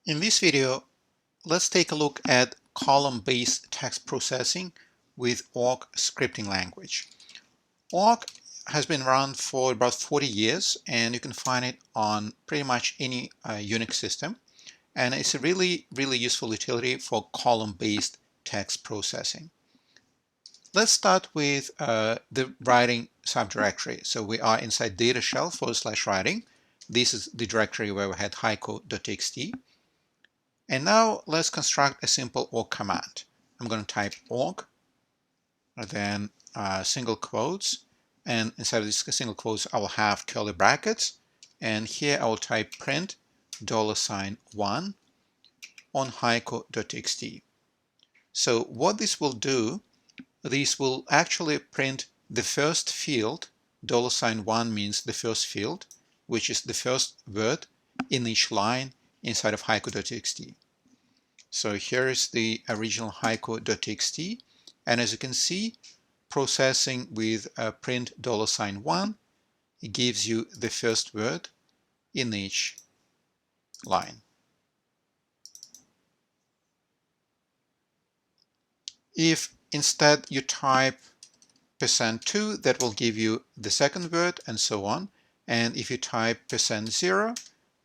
In this video, let's take a look at column-based text processing with awk scripting language. Awk has been around for about 40 years, and you can find it on pretty much any Unix system. And it's a really useful utility for column-based text processing. Let's start with the writing subdirectory. So we are inside data shell /writing. This is the directory where we had haiku.txt. And now let's construct a simple awk command. I'm going to type awk, then single quotes, and inside of these single quotes I will have curly brackets, and here I will type print $1 on haiku.txt. So what this will do, this will actually print the first field. $1 means the first field, which is the first word in each line inside of haiku.txt. So here is the original haiku.txt, and as you can see, processing with print $1, it gives you the first word in each line. If instead you type %2, that will give you the second word, and so on. And if you type %0,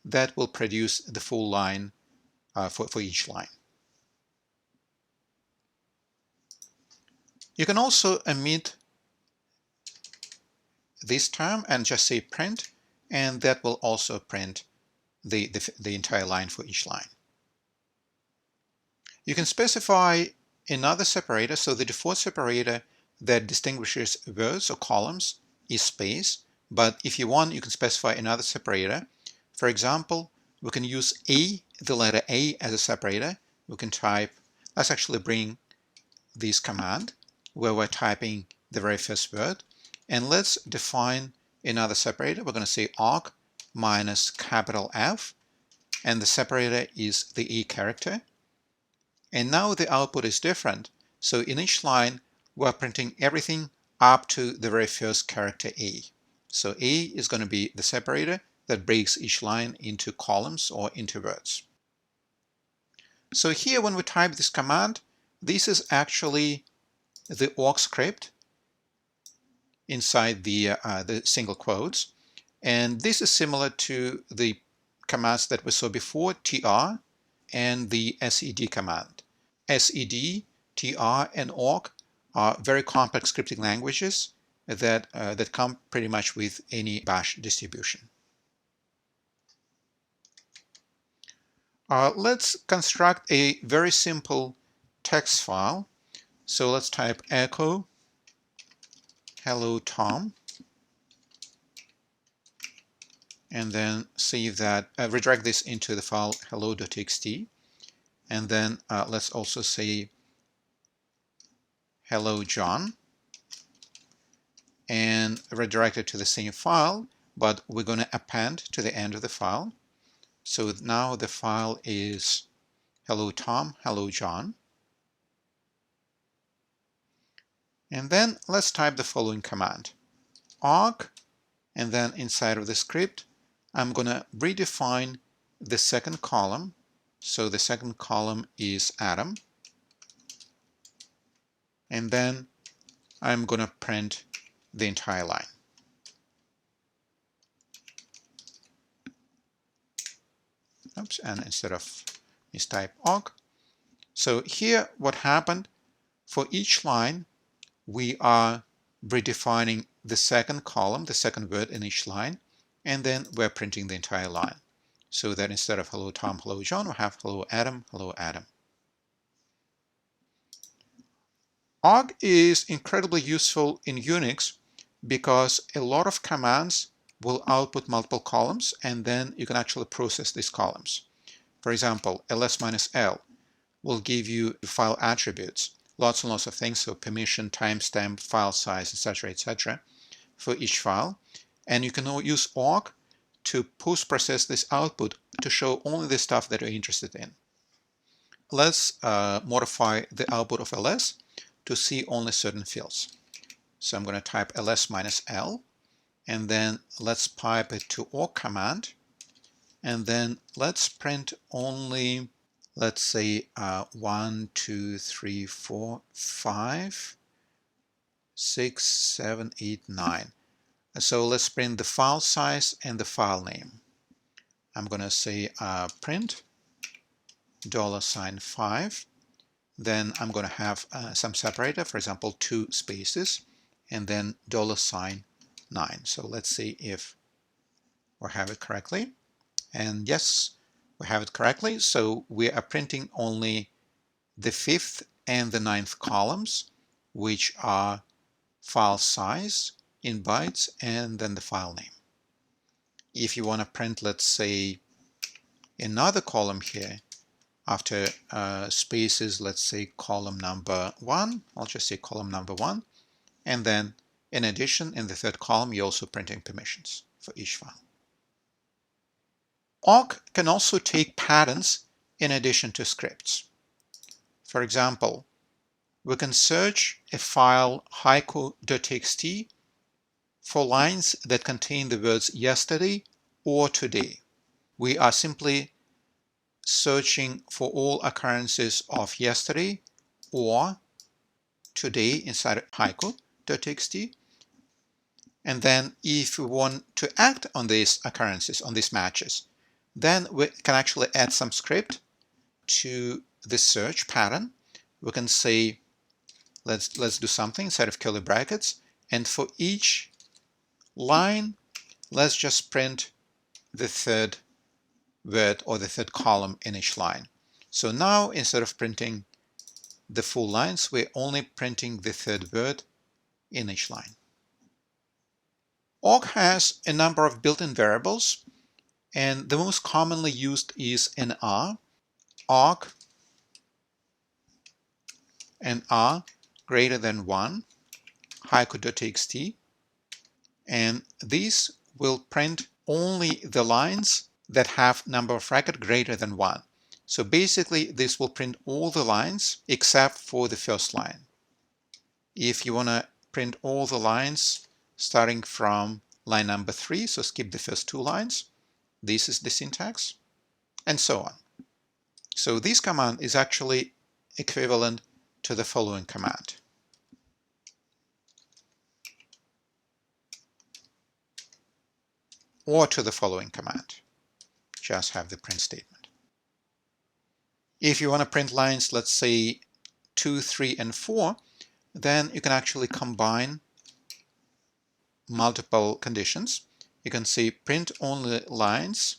that will produce the full line for each line. You can also omit this term and just say print, and that will also print the entire line for each line. You can specify another separator. So the default separator that distinguishes words or columns is space, but if you want, you can specify another separator. For example, we can use A, the letter A, as a separator. We can type, let's actually bring this command where we're typing the very first word, and let's define another separator. We're going to say awk minus capital F, and the separator is the A character. And now the output is different. So in each line, we're printing everything up to the very first character A. So A is going to be the separator that breaks each line into columns or into words. So here, when we type this command, this is actually the awk script inside the single quotes. And this is similar to the commands that we saw before, tr and the sed command. Sed, tr, and awk are very complex scripting languages that come pretty much with any bash distribution. Let's construct a very simple text file. So let's type echo hello Tom, and then save that, redirect this into the file hello.txt, and then let's also say hello John, and redirect it to the same file, but we're going to append to the end of the file. So now the file is hello Tom, hello John. And then let's type the following command, awk, and then inside of the script, I'm going to redefine the second column. So the second column is Adam. And then I'm going to print the entire line. Oops, and instead of mistype awk. So here what happened, for each line, we are redefining the second column, the second word in each line, and then we're printing the entire line. So that instead of hello Tom, hello John, we have hello Adam, hello Adam. Awk is incredibly useful in Unix because a lot of commands will output multiple columns, and then you can actually process these columns. For example, ls-l will give you file attributes, lots and lots of things, so permission, timestamp, file size, etc., for each file. And you can use awk to post-process this output to show only the stuff that you're interested in. Let's modify the output of ls to see only certain fields. So I'm going to type ls-l, and then let's pipe it to awk command, and then let's print only, let's say 1, 2, 3, 4, 5, 6, 7, 8, 9. So let's print the file size and the file name. I'm going to say print $5. Then I'm going to have some separator, for example, 2 spaces, and then $9. So let's see if we have it correctly. And yes, we have it correctly. So we are printing only the 5th and the 9th columns, which are file size in bytes and then the file name. If you want to print, let's say, another column here, after spaces, let's say column number 1, I'll just say column number 1, and then in addition, in the 3rd column, you're also printing permissions for each file. Awk can also take patterns in addition to scripts. For example, we can search a file haiku.txt for lines that contain the words yesterday or today. We are simply searching for all occurrences of yesterday or today inside haiku.txt. And then if we want to act on these occurrences, on these matches, then we can actually add some script to the search pattern. We can say, let's do something inside of curly brackets, and for each line, let's just print the 3rd word or the 3rd column in each line. So now instead of printing the full lines, we're only printing the 3rd word in each line. Awk has a number of built-in variables, and the most commonly used is nr, awk nr greater than 1, haiku.txt, and these will print only the lines that have number of record greater than 1. So basically, this will print all the lines except for the first line. If you want to print all the lines starting from line number 3, so skip the first 2 lines, this is the syntax, and so on. So this command is actually equivalent to the following command. Or to the following command. Just have the print statement. If you want to print lines, let's say 2, 3, and 4, then you can actually combine multiple conditions. You can say print only lines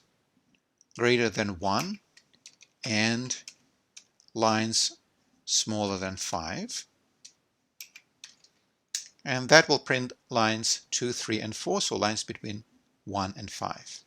greater than 1 and lines smaller than 5. And that will print lines 2, 3, and 4, so lines between 1 and 5.